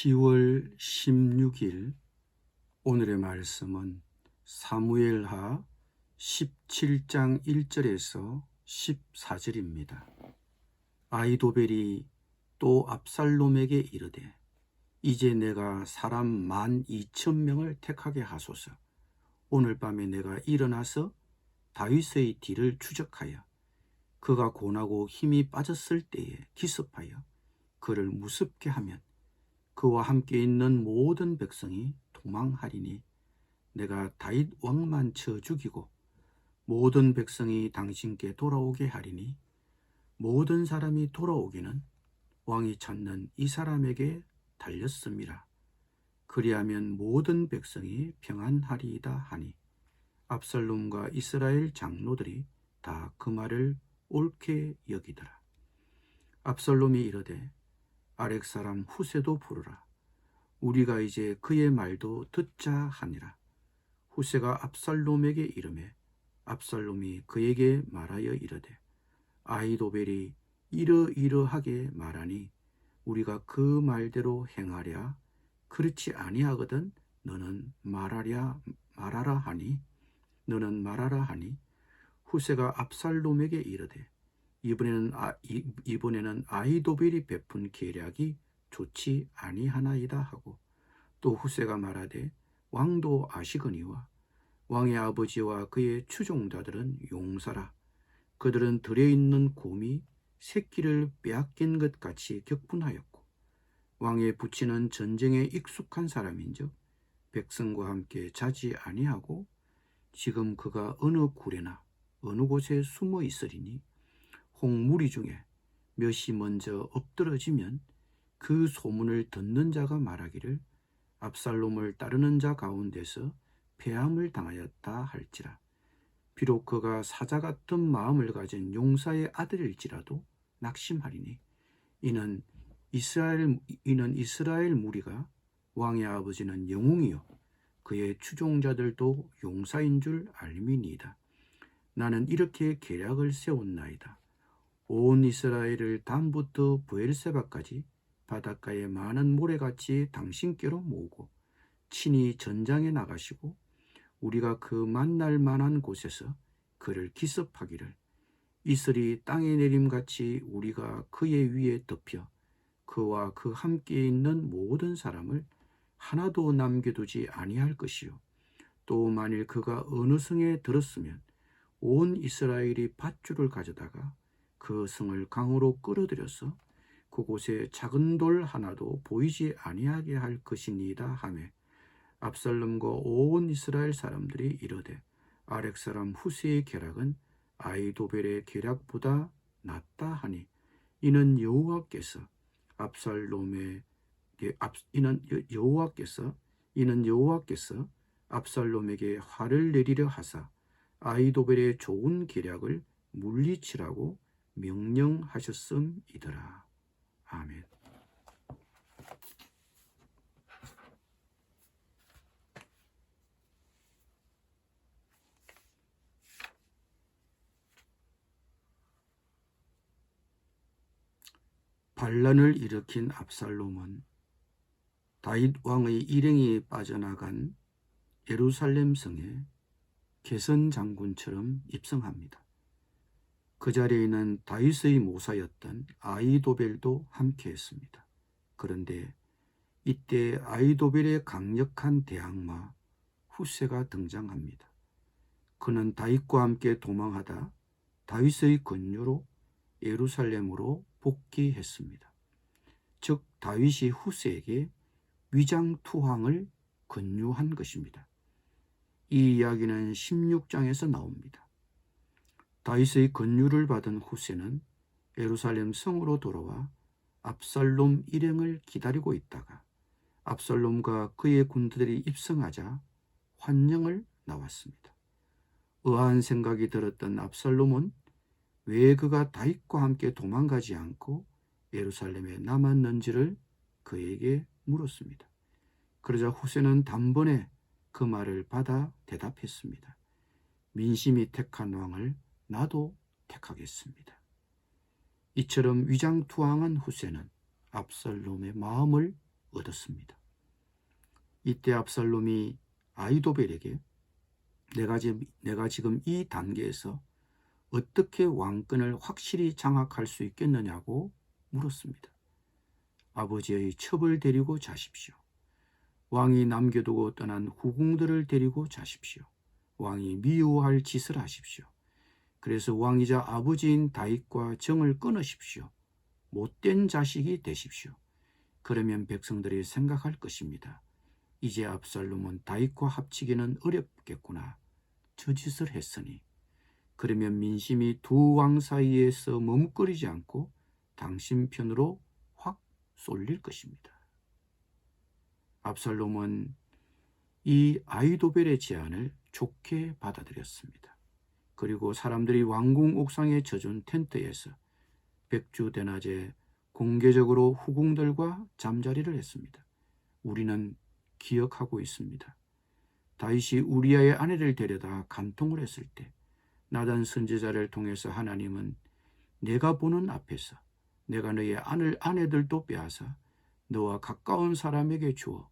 10월 16일 오늘의 말씀은 사무엘하 17장 1절에서 14절입니다. 아히도벨이 또 압살롬에게 이르되 이제 내가 사람 12,000명을 택하게 하소서. 오늘 밤에 내가 일어나서 다윗의 뒤를 추적하여 그가 고나고 힘이 빠졌을 때에 기습하여 그를 무섭게 하면 그와 함께 있는 모든 백성이 도망하리니 내가 다윗 왕만 쳐 죽이고 모든 백성이 당신께 돌아오게 하리니 모든 사람이 돌아오기는 왕이 찾는 이 사람에게 달렸음이라. 그리하면 모든 백성이 평안하리이다 하니 압살롬과 이스라엘 장로들이 다 그 말을 옳게 여기더라. 압살롬이 이르되 아렉 사람 후세도 부르라. 우리가 이제 그의 말도 듣자 하니라. 후세가 압살롬에게 이르매 압살롬이 그에게 말하여 이르되 아히도벨이 이러이러하게 말하니 우리가 그 말대로 행하랴. 그렇지 아니하거든 너는 말하라 하니 후세가 압살롬에게 이르되 이번에는 아히도벨이 베푼 계략이 좋지 아니하나이다 하고 또 후세가 말하되 왕도 아시거니와 왕의 아버지와 그의 추종자들은 용사라. 그들은 들에 있는 곰이 새끼를 빼앗긴 것 같이 격분하였고 왕의 부친은 전쟁에 익숙한 사람인즉 백성과 함께 자지 아니하고 지금 그가 어느 굴에나 어느 곳에 숨어 있으리니 홍무리 중에 몇이 먼저 엎드러지면 그 소문을 듣는 자가 말하기를 압살롬을 따르는 자 가운데서 패함을 당하였다 할지라. 비록 그가 사자 같은 마음을 가진 용사의 아들일지라도 낙심하리니 이는 이스라엘 무리가 왕의 아버지는 영웅이요 그의 추종자들도 용사인 줄 알미니이다. 나는 이렇게 계략을 세웠나이다. 온 이스라엘을 단부터 브엘세바까지 바닷가에 많은 모래같이 당신께로 모으고 친히 전장에 나가시고 우리가 그 만날 만한 곳에서 그를 기습하기를 이슬이 땅에 내림같이 우리가 그의 위에 덮여 그와 그 함께 있는 모든 사람을 하나도 남겨두지 아니할 것이요 또 만일 그가 어느 성에 들었으면 온 이스라엘이 밧줄을 가져다가 그 성을 강으로 끌어들여서 그곳에 작은 돌 하나도 보이지 아니하게 할 것이니이다 하매 압살롬과 온 이스라엘 사람들이 이르되 아렉 사람 후세의 계략은 아히도벨의 계략보다 낫다 하니 이는 여호와께서 압살롬에게 화를 내리려 하사 아히도벨의 좋은 계략을 물리치라고 명령하셨음이더라. 아멘. 반란을 일으킨 압살롬은 다윗 왕의 일행이 빠져나간 예루살렘 성에 개선 장군처럼 입성합니다. 그 자리에는 다윗의 모사였던 아히도벨도 함께했습니다. 그런데 이때 아히도벨의 강력한 대항마 후세가 등장합니다. 그는 다윗과 함께 도망하다 다윗의 권유로 예루살렘으로 복귀했습니다. 즉 다윗이 후세에게 위장투항을 권유한 것입니다. 이 이야기는 16장에서 나옵니다. 다윗의 권유를 받은 후세는 예루살렘 성으로 돌아와 압살롬 일행을 기다리고 있다가 압살롬과 그의 군대들이 입성하자 환영을 나왔습니다. 의아한 생각이 들었던 압살롬은 왜 그가 다윗과 함께 도망가지 않고 예루살렘에 남았는지를 그에게 물었습니다. 그러자 후세는 단번에 그 말을 받아 대답했습니다. 민심이 택한 왕을 나도 택하겠습니다. 이처럼 위장투항한 후세는 압살롬의 마음을 얻었습니다. 이때 압살롬이 아히도벨에게 내가 지금 이 단계에서 어떻게 왕권을 확실히 장악할 수 있겠느냐고 물었습니다. 아버지의 첩을 데리고 자십시오. 왕이 남겨두고 떠난 후궁들을 데리고 자십시오. 왕이 미워할 짓을 하십시오. 그래서 왕이자 아버지인 다윗과 정을 끊으십시오. 못된 자식이 되십시오. 그러면 백성들이 생각할 것입니다. 이제 압살롬은 다윗과 합치기는 어렵겠구나. 저 짓을 했으니. 그러면 민심이 두 왕 사이에서 머뭇거리지 않고 당신 편으로 확 쏠릴 것입니다. 압살롬은 이 아히도벨의 제안을 좋게 받아들였습니다. 그리고 사람들이 왕궁 옥상에 젖은 텐트에서 백주 대낮에 공개적으로 후궁들과 잠자리를 했습니다. 우리는 기억하고 있습니다. 다윗이 우리아의 아내를 데려다 간통을 했을 때 나단 선지자를 통해서 하나님은 내가 보는 앞에서 내가 너의 아내들도 빼앗아 너와 가까운 사람에게 주어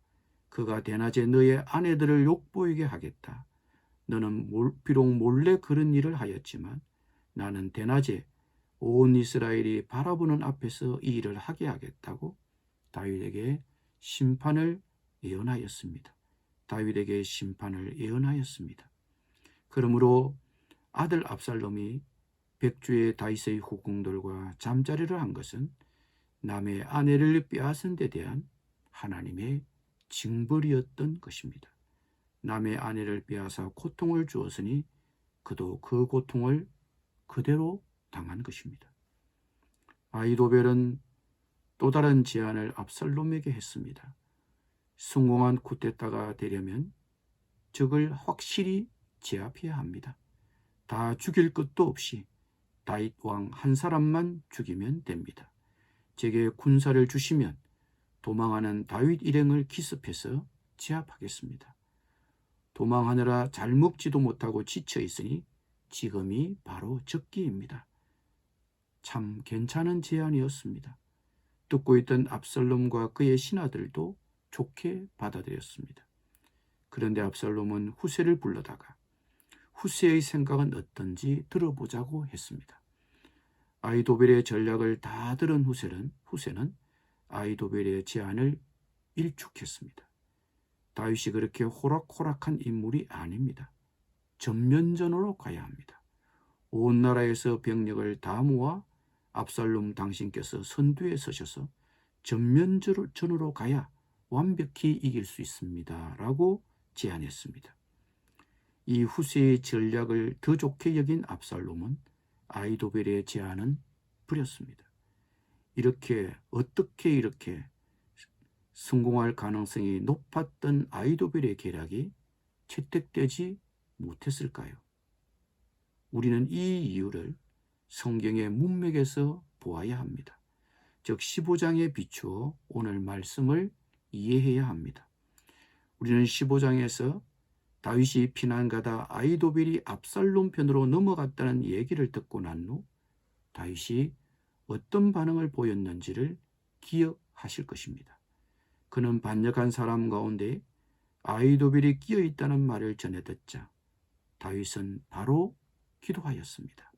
그가 대낮에 너의 아내들을 욕보이게 하겠다. 너는 비록 몰래 그런 일을 하였지만 나는 대낮에 온 이스라엘이 바라보는 앞에서 이 일을 하게 하겠다고 다윗에게 심판을 예언하였습니다. 다윗에게 심판을 예언하였습니다. 그러므로 아들 압살롬이 백주의 다윗의 후궁들과 잠자리를 한 것은 남의 아내를 빼앗은 데 대한 하나님의 징벌이었던 것입니다. 남의 아내를 빼앗아 고통을 주었으니 그도 그 고통을 그대로 당한 것입니다. 아히도벨은 또 다른 제안을 압살롬에게 했습니다. 성공한 쿠데타가 되려면 적을 확실히 제압해야 합니다. 다 죽일 것도 없이 다윗 왕 한 사람만 죽이면 됩니다. 제게 군사를 주시면 도망하는 다윗 일행을 기습해서 제압하겠습니다. 도망하느라 잘 먹지도 못하고 지쳐 있으니 지금이 바로 적기입니다. 참 괜찮은 제안이었습니다. 듣고 있던 압살롬과 그의 신하들도 좋게 받아들였습니다. 그런데 압살롬은 후세를 불러다가 후세의 생각은 어떤지 들어보자고 했습니다. 아히도벨의 전략을 다 들은 후세는 아히도벨의 제안을 일축했습니다. 다윗이 그렇게 호락호락한 인물이 아닙니다. 전면전으로 가야 합니다. 온 나라에서 병력을 다 모아 압살롬 당신께서 선두에 서셔서 전면전으로 가야 완벽히 이길 수 있습니다. 라고 제안했습니다. 이 후세의 전략을 더 좋게 여긴 압살롬은 아히도벨의 제안은 버렸습니다. 어떻게 이렇게 성공할 가능성이 높았던 아히도벨의 계략이 채택되지 못했을까요? 우리는 이 이유를 성경의 문맥에서 보아야 합니다. 즉 15장에 비추어 오늘 말씀을 이해해야 합니다. 우리는 15장에서 다윗이 피난가다 아히도벨이 압살롬 편으로 넘어갔다는 얘기를 듣고 난 후 다윗이 어떤 반응을 보였는지를 기억하실 것입니다. 그는 반역한 사람 가운데 아히도벨이 끼어 있다는 말을 전해 듣자 다윗은 바로 기도하였습니다.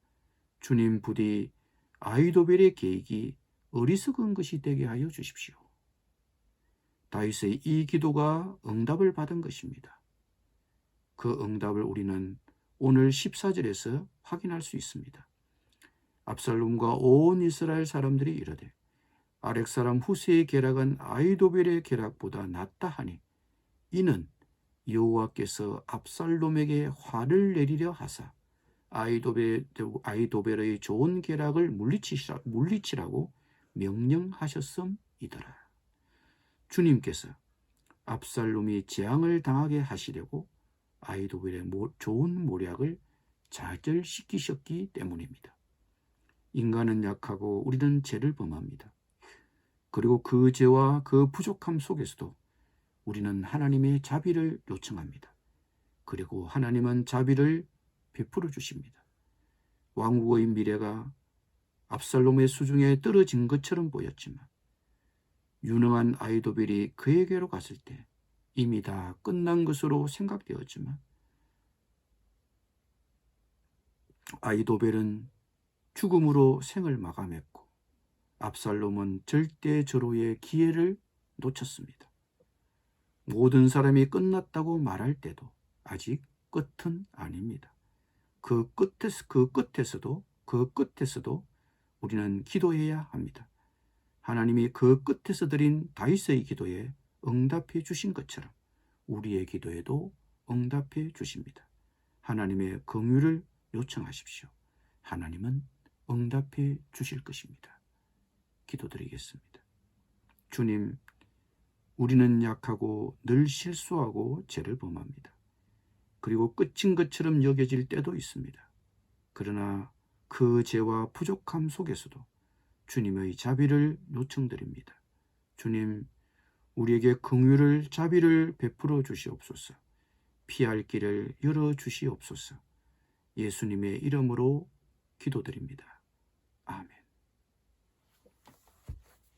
주님 부디 아히도벨의 계획이 어리석은 것이 되게 하여 주십시오. 다윗의 이 기도가 응답을 받은 것입니다. 그 응답을 우리는 오늘 14절에서 확인할 수 있습니다. 압살롬과 온 이스라엘 사람들이 이르되 아렉 사람 후세의 계략은 아히도벨의 계략보다 낫다 하니 이는 여호와께서 압살롬에게 화를 내리려 하사 아히도벨의 좋은 계략을 물리치라고 명령하셨음이더라. 주님께서 압살롬이 재앙을 당하게 하시려고 아히도벨의 좋은 모략을 좌절시키셨기 때문입니다. 인간은 약하고 우리는 죄를 범합니다. 그리고 그 죄와 그 부족함 속에서도 우리는 하나님의 자비를 요청합니다. 그리고 하나님은 자비를 베풀어 주십니다. 왕국의 미래가 압살롬의 수중에 떨어진 것처럼 보였지만 유능한 아이도벨이 그에게로 갔을 때 이미 다 끝난 것으로 생각되었지만 아이도벨은 죽음으로 생을 마감했고 압살롬은 절대 절호의 기회를 놓쳤습니다. 모든 사람이 끝났다고 말할 때도 아직 끝은 아닙니다. 그 끝에서도 우리는 기도해야 합니다. 하나님이 그 끝에서 드린 다윗의 기도에 응답해 주신 것처럼 우리의 기도에도 응답해 주십니다. 하나님의 긍휼을 요청하십시오. 하나님은 응답해 주실 것입니다. 기도드리겠습니다. 주님, 우리는 약하고 늘 실수하고 죄를 범합니다. 그리고 끝인 것처럼 여겨질 때도 있습니다. 그러나 그 죄와 부족함 속에서도 주님의 자비를 요청드립니다. 주님, 우리에게 긍휼을 자비를 베풀어 주시옵소서. 피할 길을 열어 주시옵소서. 예수님의 이름으로 기도드립니다. 아멘.